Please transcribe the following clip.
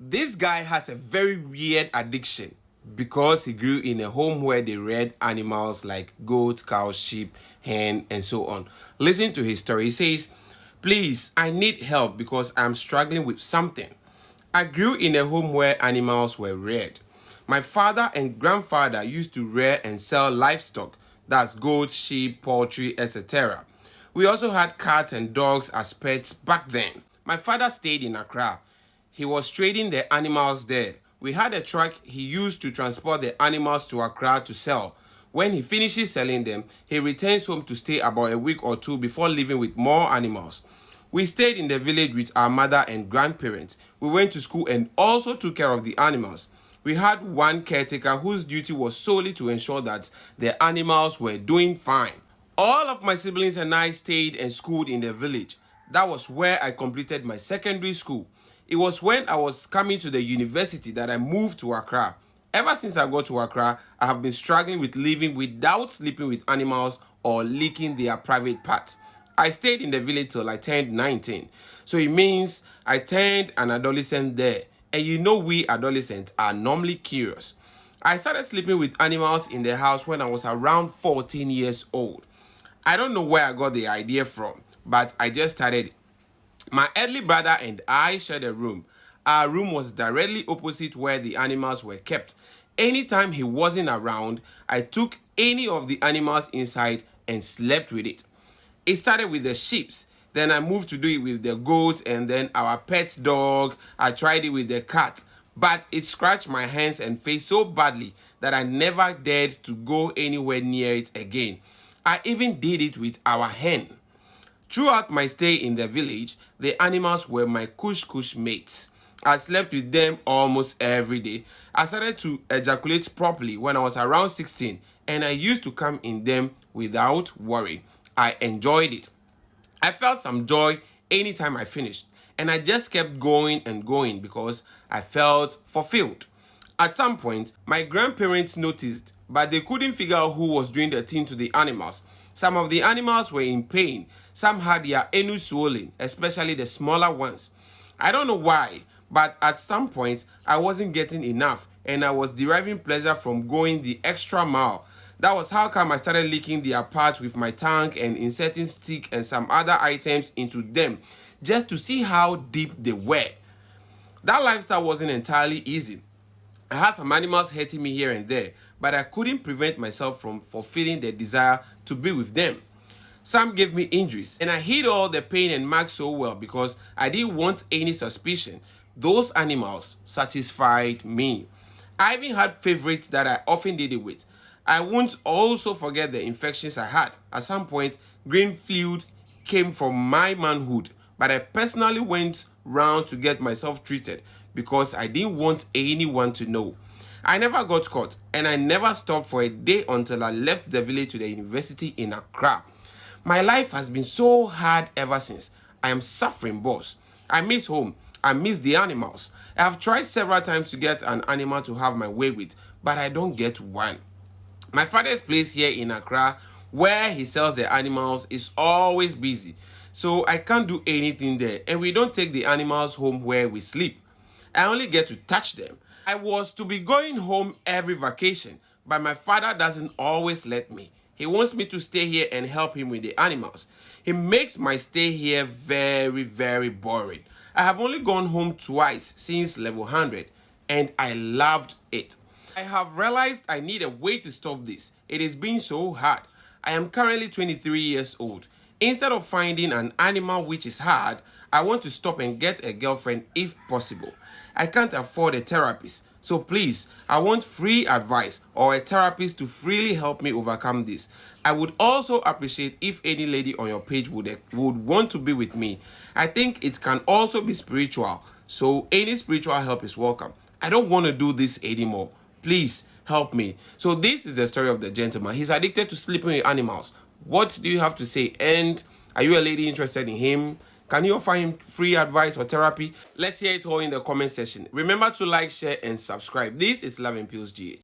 This guy has a very weird addiction because he grew in a home where they reared animals like goat, cow, sheep, hen, and so on. Listen to his story. He says, "Please, I need help because I'm struggling with something. I grew in a home where animals were reared. My father and grandfather used to rear and sell livestock, that's goats, sheep, poultry, etc. We also had cats and dogs as pets back then. My father stayed in Accra. He was trading the animals there. We had a truck he used to transport the animals to Accra to sell. When he finishes selling them, he returns home to stay about a week or two before leaving with more animals. We stayed in the village with our mother and grandparents. We went to school and also took care of the animals. We had one caretaker whose duty was solely to ensure that the animals were doing fine. All of my siblings and I stayed and schooled in the village. That was where I completed my secondary school. It was when I was coming to the university that I moved to Accra. Ever since I got to Accra, I have been struggling with living without sleeping with animals or licking their private parts. I stayed in the village till I turned 19. So it means I turned an adolescent there. And you know we adolescents are normally curious. I started sleeping with animals in the house when I was around 14 years old. I don't know where I got the idea from, but I just started it. My elder brother and I shared a room. Our room was directly opposite where the animals were kept. Anytime he wasn't around, I took any of the animals inside and slept with it. It started with the sheep. Then I moved to do it with the goats and then our pet dog. I tried it with the cat. But it scratched my hands and face so badly that I never dared to go anywhere near it again. I even did it with our hen. Throughout my stay in the village, the animals were my kush mates. I slept with them almost every day. I started to ejaculate properly when I was around 16 and I used to come in them without worry. I enjoyed it. I felt some joy anytime I finished and I just kept going and going because I felt fulfilled. At some point, my grandparents noticed, but they couldn't figure out who was doing the thing to the animals. Some of the animals were in pain. Some had their anus swollen, especially the smaller ones. I don't know why, but at some point, I wasn't getting enough and I was deriving pleasure from going the extra mile. That was how come I started licking their parts with my tongue and inserting stick and some other items into them just to see how deep they were. That lifestyle wasn't entirely easy. I had some animals hurting me here and there, but I couldn't prevent myself from fulfilling the desire to be with them. Some gave me injuries, and I hid all the pain and marks so well because I didn't want any suspicion. Those animals satisfied me. I even had favorites that I often did it with. I won't also forget the infections I had. At some point, green fluid came from my manhood, but I personally went round to get myself treated because I didn't want anyone to know. I never got caught and I never stopped for a day until I left the village to the university in Accra. My life has been so hard ever since. I am suffering, boss. I miss home. I miss the animals. I have tried several times to get an animal to have my way with, but I don't get one. My father's place here in Accra, where he sells the animals, is always busy, so I can't do anything there, and we don't take the animals home where we sleep. I only get to touch them. I was to be going home every vacation, but my father doesn't always let me. He wants me to stay here and help him with the animals. He makes my stay here very boring. I have only gone home twice since level 100, and I loved it. I have realized I need a way to stop this. It is being so hard. I am currently 23 years old. Instead of finding an animal which is hard, I want to stop and get a girlfriend if possible. I can't afford a therapist. So please, I want free advice or a therapist to freely help me overcome this. I would also appreciate if any lady on your page would want to be with me. I think it can also be spiritual. So any spiritual help is welcome. I don't want to do this anymore. Please help me. So this is the story of the gentleman. He's addicted to sleeping with animals. What do you have to say? And are you a lady interested in him? Can you offer him free advice or therapy? Let's hear it all in the comment section. Remember to like, share, and subscribe. This is Loveandpillsgh.